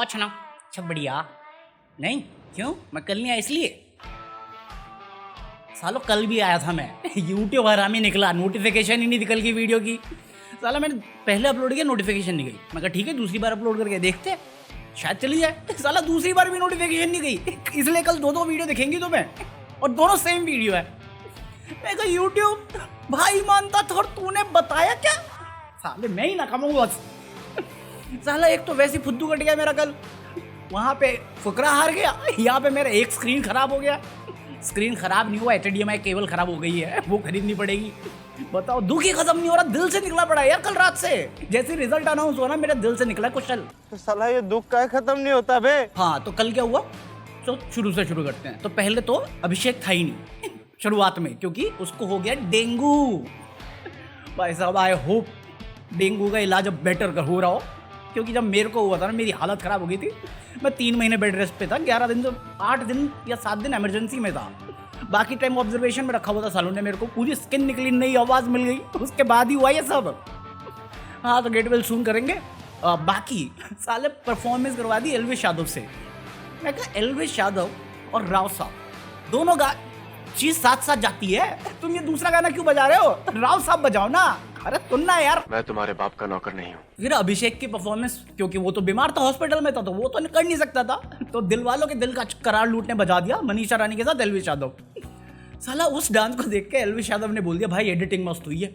अच्छा ना, अच्छा बढ़िया। नहीं क्यों, मैं कल नहीं आया इसलिए। सालो कल भी आया था मैं। यूट्यूब हरामी निकला, नोटिफिकेशन ही नहीं निकल गई वीडियो की। साला मैंने पहले अपलोड किया, नोटिफिकेशन नहीं गई। मैं कहा ठीक है दूसरी बार अपलोड करके देखते शायद चली जाए। साला दूसरी बार भी नोटिफिकेशन नहीं गई, इसलिए कल दो वीडियो दिखेंगी तुम्हें और दोनों सेम वीडियो है। मैं कहा यूट्यूब भाई मानता था और तूने बताया क्या। साले मैं ही ना कमाऊंगा बस। साला एक तो वैसे फुद्दू कट गया मेरा कल, वहाँ पे फुकरा हार गया, यहाँ पे मेरा एक स्क्रीन खराब हो गया। स्क्रीन खराब नहीं हुआ, HDMI केबल खराब हो गई है, वो खरीदनी पड़ेगी। बताओ दुख ही खत्म नहीं हो रहा, दिल से निकला पड़ा यार। कल रात से जैसे रिजल्ट अनाउंस हुआ ना, मेरे दिल से निकला क्वेश्चन। तो साला ये दुख का खत्म नहीं होता बे। हाँ तो कल क्या हुआ, तो शुरू से शुरू करते हैं। तो पहले तो अभिषेक था ही नहीं शुरुआत में, क्योंकि उसको हो गया डेंगू। भाई साहब आई होप डेंगू का इलाज अब बेटर हो रहा हो, क्योंकि जब मेरे को हुआ था ना मेरी हालत ख़राब हो गई थी। मैं 3 महीने बेड रेस्ट पे था, 11 दिन तो 8 दिन या 7 दिन इमरजेंसी में था, बाकी टाइम ऑब्जर्वेशन में रखा हुआ था सालों ने। मेरे को पूरी स्किन निकली, नई आवाज़ मिल गई, उसके बाद ही हुआ ये सब। हाँ तो गेट वेल सून करेंगे। बाकी साले परफॉर्मेंस करवा दी एल्विश यादव से। मैं कहा एल्विश यादव और राव साहब दोनों चीज साथ साथ जाती है, तुम ये दूसरा गाना क्यों बजा रहे हो, राव साहब बजाओ ना। अरे सुनना यार, मैं तुम्हारे बाप का नौकर नहीं हूँ। फिर अभिषेक की परफॉर्मेंस, क्योंकि वो तो बीमार था, हॉस्पिटल में था, तो वो तो कर नहीं सकता था, तो दिल वालों के दिल का करार लूटने बजा दिया मनीषा रानी के साथ एल्विश यादव। साला उस डांस को देख के एल्विश यादव ने बोल दिया भाई एडिटिंग मस्त हुई है।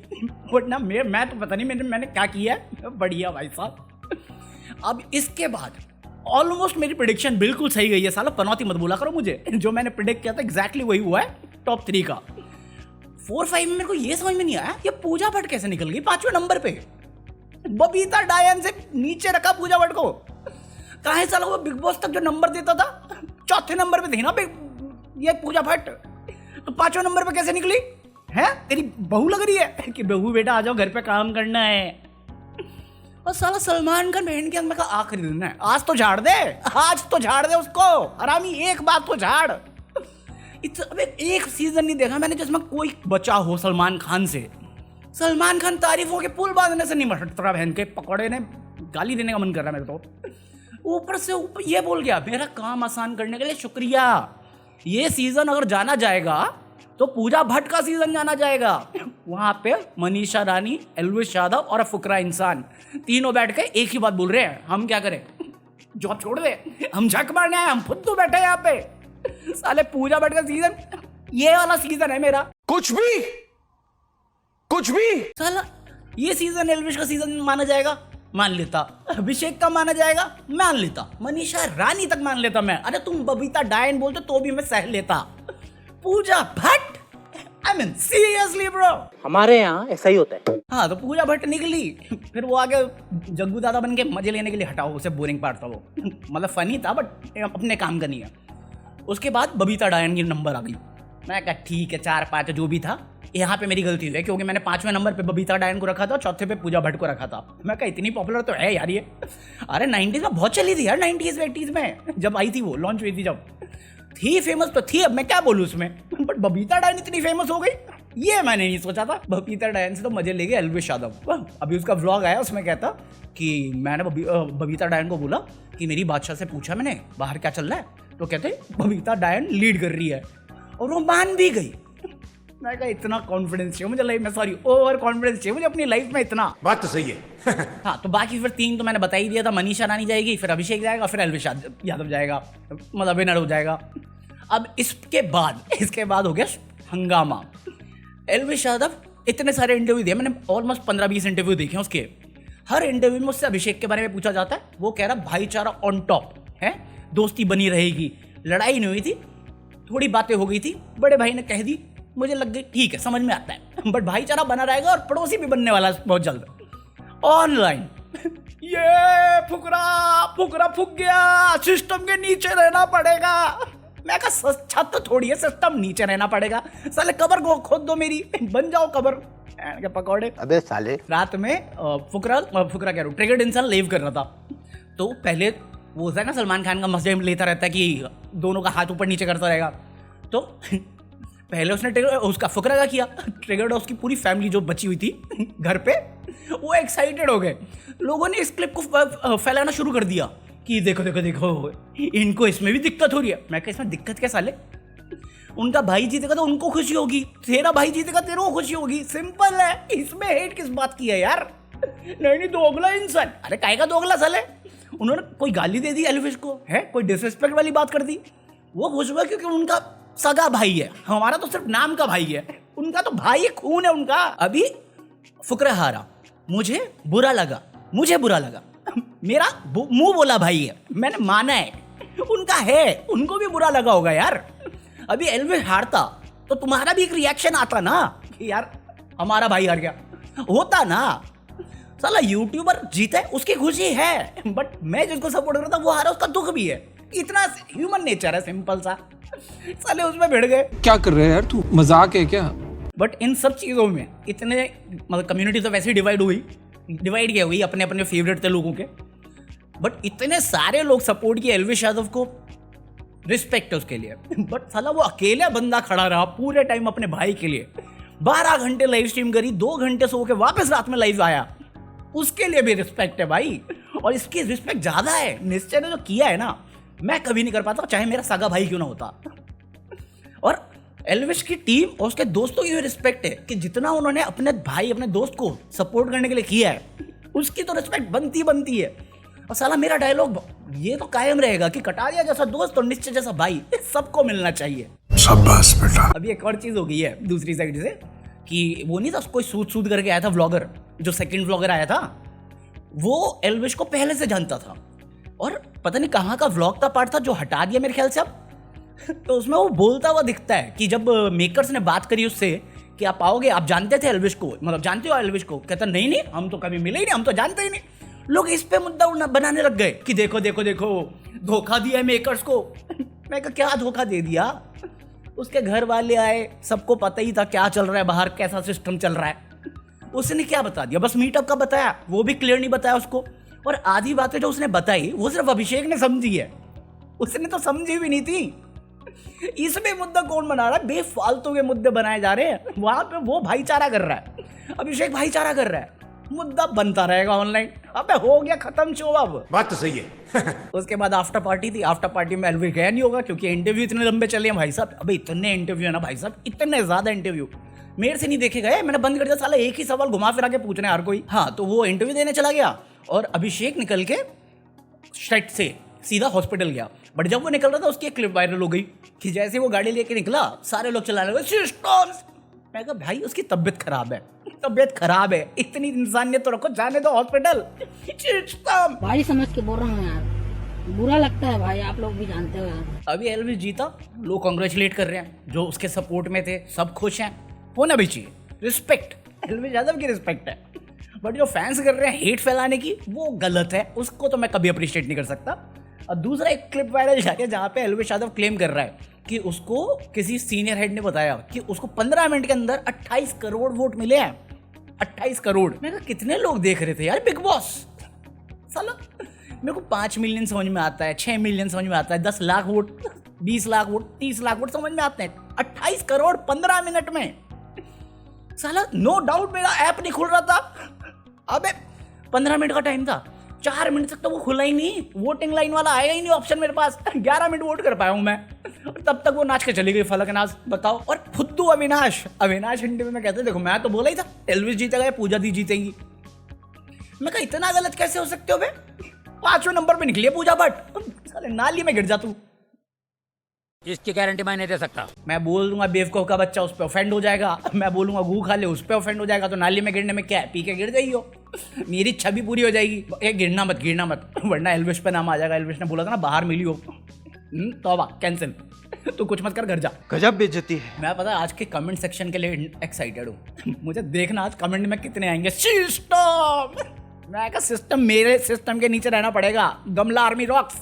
बट ना मैं तो पता नहीं मैंने क्या किया है, बढ़िया भाई साहब। अब इसके बाद ऑलमोस्ट मेरी प्रेडिक्शन बिल्कुल सही गई है। साला पनौती मत बोला करो मुझे, जो मैंने प्रेडिक्ट किया था एग्जैक्टली वही हुआ है। टॉप 3 का 4-5 में मेरे को ये समझ में नहीं आया, ये पूजा भट्ट कैसे निकल गई 5वें नंबर पे। बबीता डायन से नीचे रखा पूजा भट्ट को। कहाँ है साला वो बिग बॉस तक जो नंबर देता था, 4थे नंबर पे थी ना ये पूजा भट्ट, तो 5वें नंबर पे कैसे निकली है। तेरी बहू लग रही है कि बहू बेटा आ जाओ घर पे काम करना है। और साला सलमान खान बहन के अंदर का आखिरी दिन है, आज तो झाड़ दे, आज तो झाड़ दे उसको हरामी, एक बात तो झाड़। अबे एक सीजन नहीं देखा मैंने जिसमें कोई बचा हो सलमान खान से। सलमान खान तारीफों के पुल बांधने से नहीं मटता, बहन के पकौड़े ने गाली देने का मन कर रहा है मेरे तो। ऊपर से ऊपर ये बोल गया मेरा काम आसान करने के लिए शुक्रिया। ये सीजन अगर जाना जाएगा तो पूजा भट्ट का सीजन जाना जाएगा। वहां पे मनीषा रानी, एल्विश यादव और फुकरा इंसान तीनों बैठ के एक ही बात बोल रहे हैं, हम क्या करें, जॉब छोड़ दे, हम झक मारने आए, हम फुद्दू बैठे यहाँ पे। साले पूजा भट्ट का सीजन ये वाला सीजन है मेरा। कुछ भी साला ये सीजन एल्विश का सीजन माना जाएगा, मान लेता। अभिषेक का माना जाएगा, मान लेता। मनीषा रानी तक मान लेता मैं। अरे तुम बबीता डायन बोलते तो भी मैं सह लेता। Pooja Bhatt, I mean seriously bro, हमारे यहाँ ऐसा ही होता है। हाँ तो पूजा भट्ट निकली, फिर वो आगे जग्गू दादा बन के मजे लेने के लिए हटाओ उसे, बोरिंग पार्ट था वो। मतलब फनी था बट अपने काम का नहीं है। उसके बाद बबीता डायन की नंबर आ गई। मैं कहा ठीक है 4-5 जो भी था, यहाँ पे मेरी गलती हुई है, क्योंकि मैंने 5वें नंबर पे बबीता डायन को रखा था, 4थे पे पूजा भट्ट को रखा था। मैं कहा इतनी पॉपुलर तो है यार ये। अरे 90s में बहुत चली थी यार, 90s 80s में जब आई थी, वो लॉन्च हुई थी जब, थी फेमस तो थी, अब मैं क्या बोलूँ उसमें। बट बबीता डायन इतनी फेमस हो गई ये मैंने नहीं सोचा था। बबीता डायन से तो मजे ले गए एल्विश यादव। अभी उसका व्लॉग आया, उसमें कहता कि मैंने बबीता डायन को बोला कि मेरी बादशाह से पूछा मैंने बाहर क्या चल रहा है, तो कहते बबीता डायन लीड कर रही है, और वो मान भी गई। मैं कहा इतना कॉन्फिडेंस चाहिए मुझे लाइफ में, सॉरी ओवर कॉन्फिडेंस चाहिए मुझे अपनी लाइफ में इतना। बात तो सही है। हाँ तो बाकी फिर 3 तो मैंने बता ही दिया था, मनीषा रानी जाएगी, फिर अभिषेक जाएगा, फिर एल्विश यादव जाएगा, मतलब विनर हो जाएगा। अब इसके बाद हो गया हंगामा। एल्विश यादव इतने सारे इंटरव्यू दिए मैंने, ऑलमोस्ट 15-20 इंटरव्यू देखे उसके। हर इंटरव्यू में उससे अभिषेक के बारे में पूछा जाता है, वो कह रहा भाईचारा ऑन टॉप है, दोस्ती बनी रहेगी, लड़ाई नहीं हुई थी, थोड़ी बातें हो गई थी, बड़े भाई ने कह दी, मुझे लग गई ठीक है समझ में आता है, बट भाईचारा बना रहेगा और पड़ोसी भी बनने वाला बहुत जल्द। ऑनलाइन ये फुकरा फुक गया, सिस्टम के नीचे रहना पड़ेगा। मैं कहा छत तो थोड़ी है, सिस्टम नीचे रहना पड़ेगा। साले कबर को खोद दो मेरी, बन जाओ कबर के पकौड़े। अबे साले रात में फुकरा कह रहा हूँ, ट्रिगर्ड इंसान लेव कर रहा था। तो पहले वो होता है ना सलमान खान का मजे लेता रहता है कि दोनों का हाथ ऊपर नीचे करता रहेगा, तो पहले उसने उसका फुकरा का किया, ट्रिगर्ड उसकी पूरी फैमिली जो बची हुई थी घर पे, वो एक्साइटेड हो गए। लोगों ने इस क्लिप को फैलाना शुरू कर दिया कि देखो देखो देखो इनको इसमें भी दिक्कत हो रही है। मैं कहा इसमें दिक्कत क्या साले, उनका भाई जीतेगा तो उनको खुशी होगी, तेरा भाई जीतेगा तेरे को खुशी होगी, सिंपल है। इसमें हेट किस बात की है यार? नहीं दोगला इंसान। अरे काहे का दोगला साले? उन्होंने कोई गाली दे दी एल्विश को, है कोई डिसरिस्पेक्ट वाली बात कर दी, वो खुश हुआ क्योंकि उनका सगा भाई है। हमारा तो सिर्फ नाम का भाई है, उनका तो भाई खून है उनका। अभी फुकरा हारा, मुझे बुरा लगा, मेरा मुंह बोला भाई है, मैंने माना है, उनका है, उनको भी बुरा लगा होगा यार। अभी एल्विश हारता तो तुम्हारा भी एक रिएक्शन आता ना कि यार हमारा भाई हार गया, होता ना। साला यूट्यूबर जीता है उसकी खुशी है, बट मैं जिसको सपोर्ट करता वो हारा उसका दुख भी है। इतना ह्यूमन नेचर है, सिंपल सा। साले उसमें भिड़ गए। क्या कर रहे हैं यार तू, मजाक है क्या? बट इन सब चीज़ों में इतने मतलब कम्युनिटी तो वैसे ही डिवाइड क्या हुई अपने अपने फेवरेट थे लोगों के, बट इतने सारे लोग सपोर्ट किए एल्विश यादव को, रिस्पेक्ट है उसके लिए। बट साला वो अकेला बंदा खड़ा रहा पूरे टाइम अपने भाई के लिए, 12 घंटे लाइव स्ट्रीम करी, 2 घंटे सो के वापस रात में लाइव आया, उसके लिए भी रिस्पेक्ट है भाई। और इसकी रिस्पेक्ट ज्यादा है। निश्चय ने जो किया है ना, मैं कभी नहीं कर पाता, चाहे मेरा सगा भाई क्यों ना होता। और एल्विश की टीम और उसके दोस्तों की भी रिस्पेक्ट है कि जितना उन्होंने अपने भाई अपने दोस्त को सपोर्ट करने के लिए किया है, उसकी तो रिस्पेक्ट बनती है। और साला मेरा डायलॉग ये तो कायम रहेगा कि कटारिया जैसा दोस्त और निश्चय जैसा भाई सबको मिलना चाहिए। शाबाश बेटा। अभी एक और चीज हो गई है दूसरी साइड से कि वो नहीं था कोई सूद करके आया था व्लॉगर, जो सेकंड व्लॉगर आया था, वो एल्विश को पहले से जानता था और पता नहीं कहाँ का व्लॉग का पार्ट था जो हटा दिया मेरे ख्याल से अब। तो उसमें वो बोलता हुआ दिखता है कि जब मेकर्स ने बात करी उससे कि आप आओगे, आप जानते थे एल्विश को, मतलब जानते हो एल्विश को, कहता नहीं हम तो कभी मिले ही नहीं, हम तो जानते ही नहीं। लोग इस पे मुद्दा बनाने लग गए कि देखो धोखा दिया है मेकर्स को। मैं कहा क्या धोखा दे दिया? उसके घर वाले आए, सबको पता ही था क्या चल रहा है बाहर, कैसा सिस्टम चल रहा है। उसने क्या बता दिया? बस मीटअप का बताया, वो भी क्लियर नहीं बताया उसको। और आधी बातें जो उसने बताई वो सिर्फ अभिषेक ने समझी है, उसने तो समझी भी नहीं थी। इसमें मुद्दा कौन बना रहा है? बेफालतू के मुद्दे बनाए जा रहे हैं। वहां पे वो भाईचारा कर रहा है, अभिषेक भाईचारा कर रहा है, मुद्दा बनता रहेगा ऑनलाइन। अबे हो गया खत्म शो अब। बात तो सही है। उसके बाद आफ्टर पार्टी थी, आफ्टर पार्टी में एल्विश गया नहीं होगा क्योंकि इंटरव्यू इतने लंबे चले हैं भाई साहब। अबे इतने इंटरव्यू है ना भाई साहब, इतने ज्यादा इंटरव्यू मेरे से नहीं देखे गए, मैंने बंद कर दिया। साला एक ही सवाल घुमा फिरा के पूछना है हर कोई। हाँ, तो वो इंटरव्यू देने चला गया और अभिषेक निकल के सेट से सीधा हॉस्पिटल गया। बट जब वो निकल रहा था उसकी एक क्लिप वायरल हो गई कि जैसे वो गाड़ी लेके निकला सारे लोग चलाने लगे सिस्टम्स। मैं कहा भाई उसकी तबीयत खराब है, इतनी इंसानियत तो रखो, जाने दो हॉस्पिटल। सिस्टम भाई समझ के बोल रहा हूँ यार, बुरा लगता है भाई, आप लोग भी जानते हो यार। अभी एल्विश जीता, लोग कॉन्ग्रेचुलेट कर रहे हैं, जो उसके सपोर्ट में थे सब खुश हैं, होना भी चाहिए। रिस्पेक्ट, एल्विश यादव की रिस्पेक्ट है। बट जो फैंस कर रहे हैं हेट फैलाने की, वो गलत है, उसको तो मैं कभी अप्रिशिएट नहीं कर सकता। और दूसरा एक क्लिप वायरल जा रही है जहाँ पे एल्विश यादव क्लेम कर रहा है कि उसको किसी सीनियर हेड ने बताया कि उसको 15 मिनट के अंदर 28 करोड़ वोट मिले हैं। 28 करोड़। मैं कहा कितने लोग देख रहे थे यार बिग बॉस? साला मेरे को 5 मिलियन समझ में आता है, 6 मिलियन समझ में आता है, 10 lakh vote, 20 lakh vote, 30 lakh vote समझ में आते हैं। 28 करोड़ 15 मिनट में। साला नो डाउट मेरा ऐप नहीं खुल रहा था। अबे 15 मिनट का टाइम था, 4 मिनट तक तो वो खुला ही नहीं, वोटिंग लाइन वाला आया ही नहीं ऑप्शन मेरे पास। 11 मिनट वोट कर पाया हूं मैं, तब तक वो नाच के चली गई फलकनाज। बताओ। और फुद्दू अविनाश इंटरव्यू में कहते देखो मैं तो बोला ही था एल्विश जीतेगा, पूजा दी जीतेगी। मैं कहा इतना गलत कैसे हो सकते हो बे? 5वें नंबर पे निकली है पूजा भट्ट, साले नाली में गिर जा तू। इसकी गारंटी मैं नहीं दे सकता। मैं बोल दूंगा बेवकूफ का बच्चा, उस पर ऑफेंड हो जाएगा। मैं बोलूंगा गू खा ले, उस पर ऑफेंड हो जाएगा। तो नाली में गिरने में क्या है, पी के गिर जाइए, मेरी इच्छा भी पूरी हो जाएगी। ये गिरना मत वरना एल्विश पे नाम आ जाएगा। एल्विश ने बोला था ना बाहर मिली हो, तौबा कैंसिल। तू कुछ मत कर, घर जा। गजब बेइज्जती है। मैं पता आज के कमेंट सेक्शन के लिए एक्साइटेड हूँ। मुझे देखना आज कमेंट में कितने आएंगे। सिस्टम, मैं कहा सिस्टम, मेरे सिस्टम के नीचे रहना पड़ेगा। गमला आर्मी रॉक्स।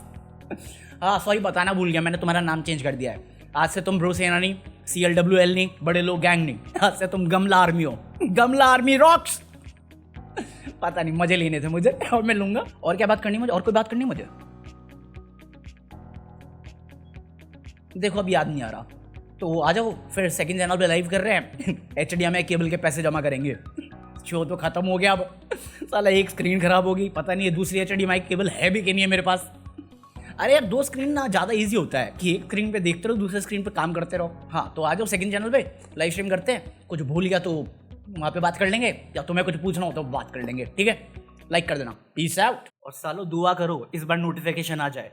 हाँ सॉरी बताना भूल गया, मैंने तुम्हारा नाम चेंज कर दिया है। आज से तुम ब्रो सेना नहीं, CLWL नहीं, बड़े लोग गैंग नहीं, आज से तुम गमला आर्मी हो। गमला आर्मी रॉक्स। पता नहीं मजे लेने थे मुझे और मैं लूंगा। और क्या बात करनी मुझे? और कोई बात करनी मुझे? देखो अब याद नहीं आ रहा, तो आ जाओ फिर सेकंड चैनल पे लाइव कर रहे हैं। HDMI केबल के पैसे जमा करेंगे। शो तो खत्म हो गया अब। साला एक स्क्रीन खराब होगी, पता नहीं है दूसरी HDMI केबल है भी कि नहीं है मेरे पास। अरे यार 2 स्क्रीन ना ज़्यादा इजी होता है कि एक स्क्रीन पे देखते रहो, दूसरे स्क्रीन पे काम करते रहो। हाँ तो आ जाओ सेकंड चैनल पे, लाइव स्ट्रीम करते हैं। कुछ भूल गया तो वहाँ पे बात कर लेंगे, या तुम्हें कुछ पूछना हो तो बात कर लेंगे, ठीक है। लाइक कर देना, पीस आउट। और सालो दुआ करो इस बार नोटिफिकेशन आ जाए।